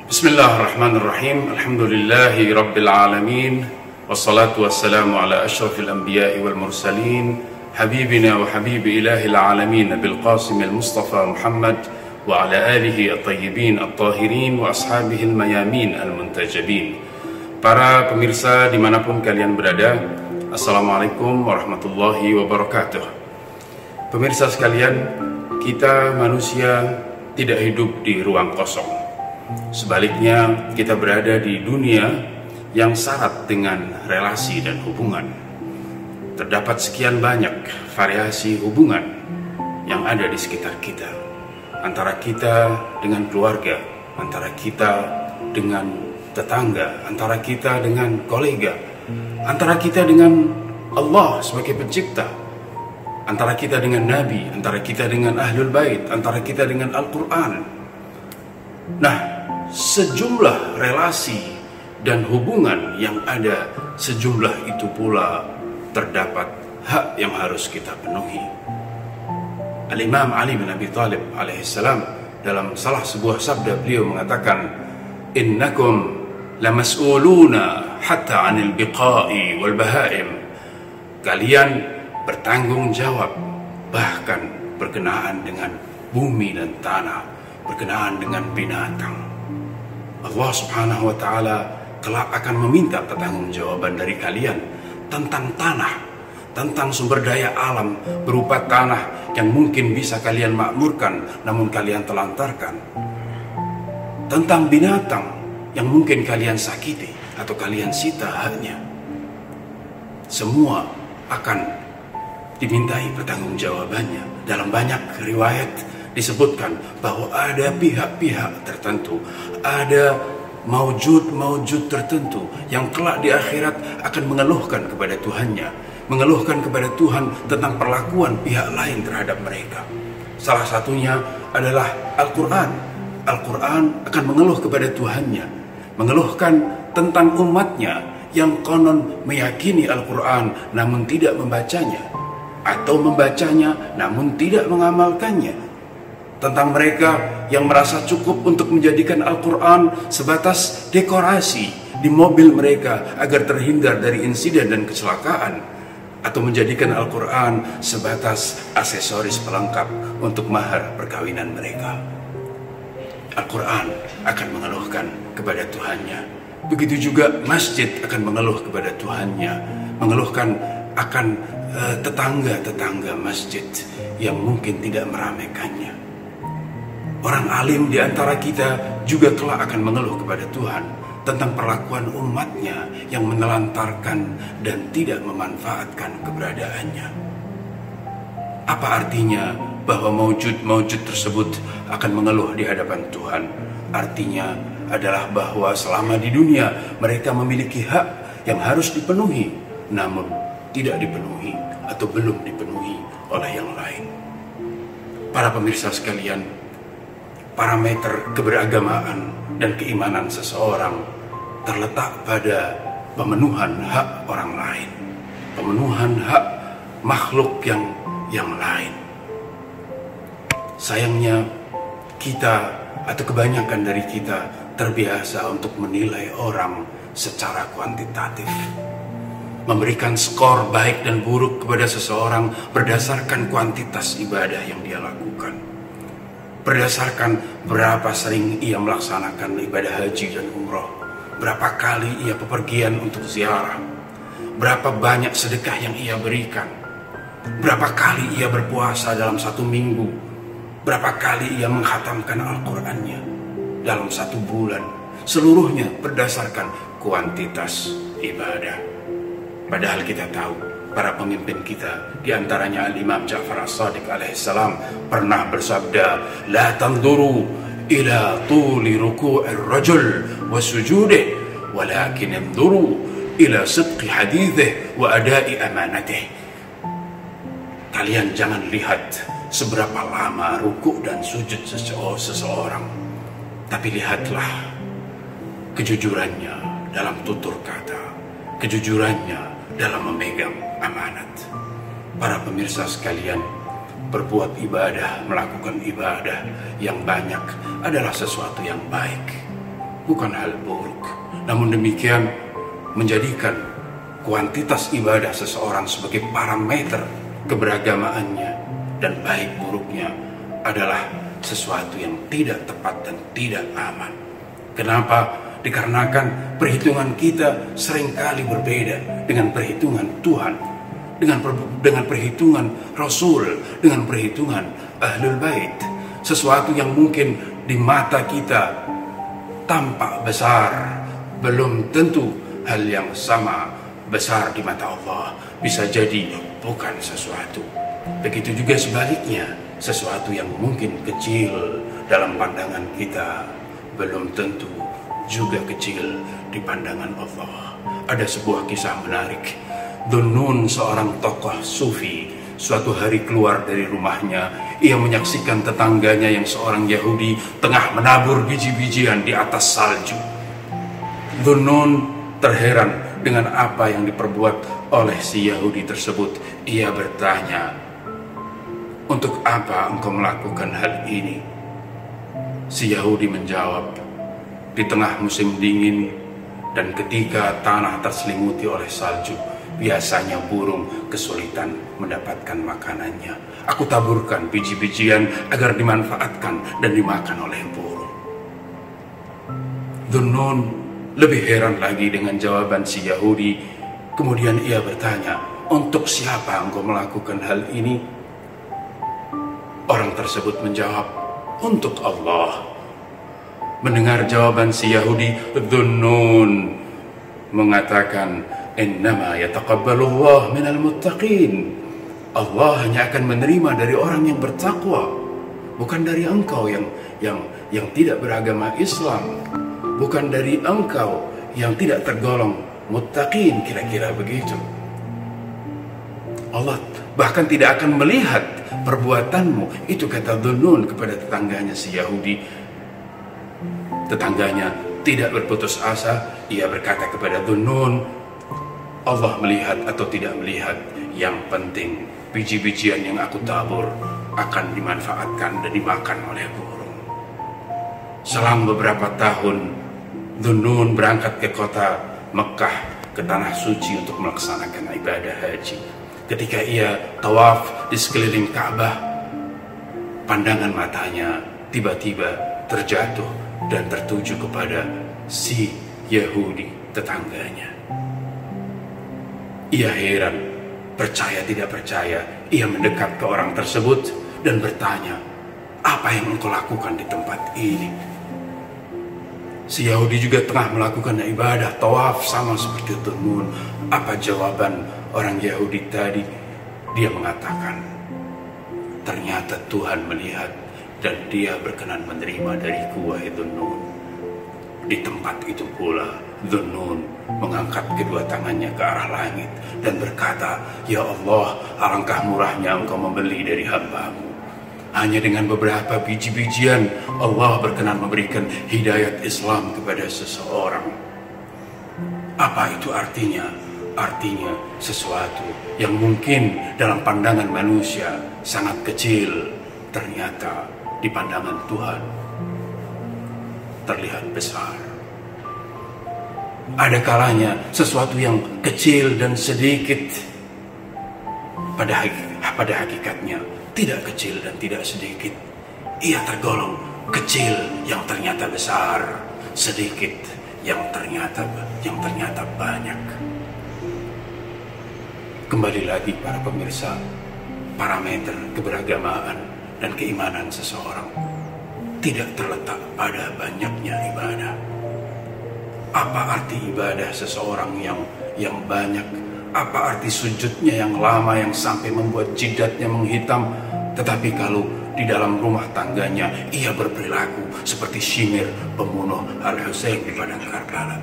Bismillahirrahmanirrahim. Alhamdulillahi rabbil alamin. Wassalatu wassalamu ala ashrafil anbiya'i wal mursalin, habibina wa habibi ilahil alamin, bil qasim al mustafa Muhammad wa ala alihi at-tayyibin at-tahirin wa ashabihi al-mayamin al-muntajabin. Para pemirsa dimanapun kalian berada, Assalamualaikum warahmatullahi wabarakatuh. Pemirsa sekalian, kita manusia tidak hidup di ruang kosong. Sebaliknya, kita berada di dunia yang syarat dengan relasi dan hubungan. Terdapat sekian banyak variasi hubungan yang ada di sekitar kita, antara kita dengan keluarga, antara kita dengan tetangga, antara kita dengan kolega, antara kita dengan Allah sebagai pencipta, antara kita dengan Nabi, antara kita dengan Ahlul Bait, antara kita dengan Al-Quran. Nah, sejumlah relasi dan hubungan yang ada, sejumlah itu pula terdapat hak yang harus kita penuhi. Al-Imam Ali bin Abi Thalib alaihissalam dalam salah sebuah sabda beliau mengatakan, innakum lamas'uluna hatta 'anil biqa'i wal bahaim. Kalian bertanggung jawab bahkan berkenaan dengan bumi dan tanah, berkenaan dengan binatang. Allah subhanahu wa ta'ala kelak akan meminta pertanggungjawaban dari kalian tentang tanah, tentang sumber daya alam berupa tanah yang mungkin bisa kalian makmurkan namun kalian telantarkan, tentang binatang yang mungkin kalian sakiti atau kalian sita haknya. Semua akan dimintai pertanggungjawabannya. Dalam banyak riwayat disebutkan bahwa ada pihak-pihak tertentu, ada maujud tertentu yang kelak di akhirat akan mengeluhkan kepada Tuhannya, mengeluhkan kepada Tuhan tentang perlakuan pihak lain terhadap mereka. Salah satunya adalah Al-Quran. Al-Quran akan mengeluh kepada Tuhannya, mengeluhkan tentang umatnya yang konon meyakini Al-Quran namun tidak membacanya, atau membacanya namun tidak mengamalkannya. Tentang mereka yang merasa cukup untuk menjadikan Al-Quran sebatas dekorasi di mobil mereka agar terhindar dari insiden dan kecelakaan, atau menjadikan Al-Quran sebatas aksesoris pelengkap untuk mahar perkawinan mereka. Al-Quran akan mengeluhkan kepada Tuhannya. Begitu juga masjid akan mengeluh kepada Tuhannya, mengeluhkan akan tetangga-tetangga masjid yang mungkin tidak meramaikannya. Orang alim di antara kita juga kelak akan mengeluh kepada Tuhan tentang perlakuan umatnya yang menelantarkan dan tidak memanfaatkan keberadaannya. Apa artinya bahwa maujud tersebut akan mengeluh di hadapan Tuhan? Artinya adalah bahwa selama di dunia mereka memiliki hak yang harus dipenuhi, namun tidak dipenuhi atau belum dipenuhi oleh yang lain. Para pemirsa sekalian, parameter keberagamaan dan keimanan seseorang terletak pada pemenuhan hak orang lain, pemenuhan hak makhluk yang lain. Sayangnya kita atau kebanyakan dari kita terbiasa untuk menilai orang secara kuantitatif, memberikan skor baik dan buruk kepada seseorang berdasarkan kuantitas ibadah yang dia lakukan, berdasarkan berapa sering ia melaksanakan ibadah haji dan umroh, berapa kali ia bepergian untuk ziarah, berapa banyak sedekah yang ia berikan, berapa kali ia berpuasa dalam satu minggu, berapa kali ia menghatamkan Al-Qurannya dalam satu bulan. Seluruhnya berdasarkan kuantitas ibadah. Padahal kita tahu para pemimpin kita, diantaranya Al-Imam Ja'far As-Sadiq alaihissalam, pernah bersabda, la tanduru ila tuli ruku'ir rajul wa sujudih, walakin anduru ila sidqi hadithih wa adai amanatih. Kalian jangan lihat seberapa lama ruku' dan sujud seseorang, tapi lihatlah kejujurannya dalam tutur kata, kejujurannya dalam memegang amanat. Para pemirsa sekalian, berbuat ibadah, melakukan ibadah yang banyak adalah sesuatu yang baik. bukan hal buruk. Namun demikian, menjadikan kuantitas ibadah seseorang sebagai parameter keberagamaannya dan baik buruknya adalah sesuatu yang tidak tepat dan tidak aman. Kenapa? Dikarenakan perhitungan kita seringkali berbeda dengan perhitungan Tuhan, dengan perhitungan Rasul, dengan perhitungan Ahlul Bait. Sesuatu yang mungkin di mata kita tampak besar, belum tentu hal yang sama besar di mata Allah. Bisa jadi bukan sesuatu. Begitu juga sebaliknya, sesuatu yang mungkin kecil dalam pandangan kita belum tentu juga kecil di pandangan Allah. Ada sebuah kisah menarik. Dhunnun, seorang tokoh sufi, suatu hari keluar dari rumahnya. Ia menyaksikan tetangganya yang seorang Yahudi tengah menabur biji-bijian di atas salju. Dhunnun terheran dengan apa yang diperbuat oleh si Yahudi tersebut. Ia bertanya, "Untuk apa engkau melakukan hal ini?" Si Yahudi menjawab, "Di tengah musim dingin dan ketika tanah terselimuti oleh salju, biasanya burung kesulitan mendapatkan makanannya. Aku taburkan biji-bijian agar dimanfaatkan dan dimakan oleh burung." Dhunnun lebih heran lagi dengan jawaban si Yahudi. Kemudian ia bertanya, "Untuk siapa engkau melakukan hal ini?" Orang tersebut menjawab, "Untuk Allah." Mendengar jawaban si Yahudi, Dhunnun mengatakan, "Innama yataqabbalullah minal muttaqin." Allah hanya akan menerima dari orang yang bertakwa, bukan dari engkau yang tidak beragama Islam, bukan dari engkau yang tidak tergolong muttaqin, kira-kira begitu. Allah bahkan tidak akan melihat perbuatanmu. Itu kata Dhunnun kepada tetangganya si Yahudi. Tetangganya tidak berputus asa. Ia berkata kepada Dhunnun, "Allah melihat atau tidak melihat, yang penting biji-bijian yang aku tabur akan dimanfaatkan dan dimakan oleh burung." Selang beberapa tahun, Dhunnun berangkat ke kota Mekah, ke tanah suci untuk melaksanakan ibadah haji. Ketika ia tawaf di sekeliling Ka'bah, pandangan matanya tiba-tiba terjatuh dan tertuju kepada si Yahudi tetangganya. Ia heran, percaya tidak percaya. Ia mendekat ke orang tersebut dan bertanya, "Apa yang engkau lakukan di tempat ini?" Si Yahudi juga tengah melakukan ibadah tawaf sama seperti Dhunnun. Apa jawaban orang Yahudi tadi? Dia mengatakan, "Ternyata Tuhan melihat dan dia berkenan menerima dariku, wahai Dhunnun." Di tempat itu pula Dhunnun mengangkat kedua tangannya ke arah langit dan berkata, "Ya Allah, alangkah murahnya engkau membeli dari hamba-Mu. Hanya dengan beberapa biji-bijian Allah berkenan memberikan hidayat Islam kepada seseorang." Apa itu artinya? Artinya sesuatu yang mungkin dalam pandangan manusia sangat kecil, ternyata di pandangan Tuhan terlihat besar. Ada kalanya sesuatu yang kecil dan sedikit pada hakikatnya tidak kecil dan tidak sedikit. Ia tergolong kecil yang ternyata besar, sedikit yang ternyata banyak. Kembali lagi para pemirsa, parameter keberagamaan dan keimanan seseorang tidak terletak pada banyaknya ibadah. Apa arti ibadah seseorang yang banyak? Apa arti sujudnya yang lama yang sampai membuat jidatnya menghitam? Tetapi kalau di dalam rumah tangganya ia berperilaku seperti Shimir, pembunuh Al-Husain di padang Karbala.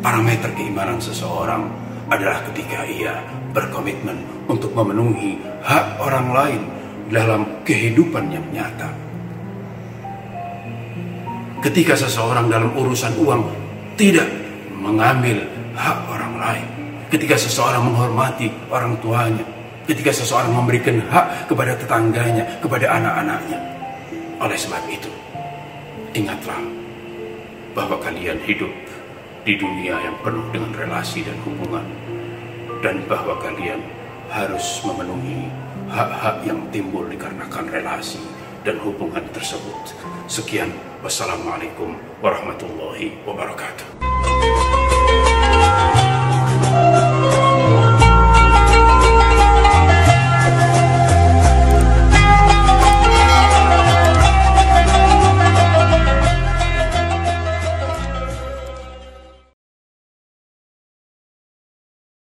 Parameter keimanan seseorang adalah ketika ia berkomitmen untuk memenuhi hak orang lain dalam kehidupan yang nyata. Ketika seseorang dalam urusan uang tidak mengambil hak orang lain, ketika seseorang menghormati orang tuanya, ketika seseorang memberikan hak kepada tetangganya, kepada anak-anaknya. Oleh sebab itu, ingatlah bahwa kalian hidup di dunia yang penuh dengan relasi dan hubungan, dan bahwa kalian harus memenuhi hak-hak yang timbul dikarenakan relasi dan hubungan tersebut. Sekian, wassalamualaikum warahmatullahi wabarakatuh.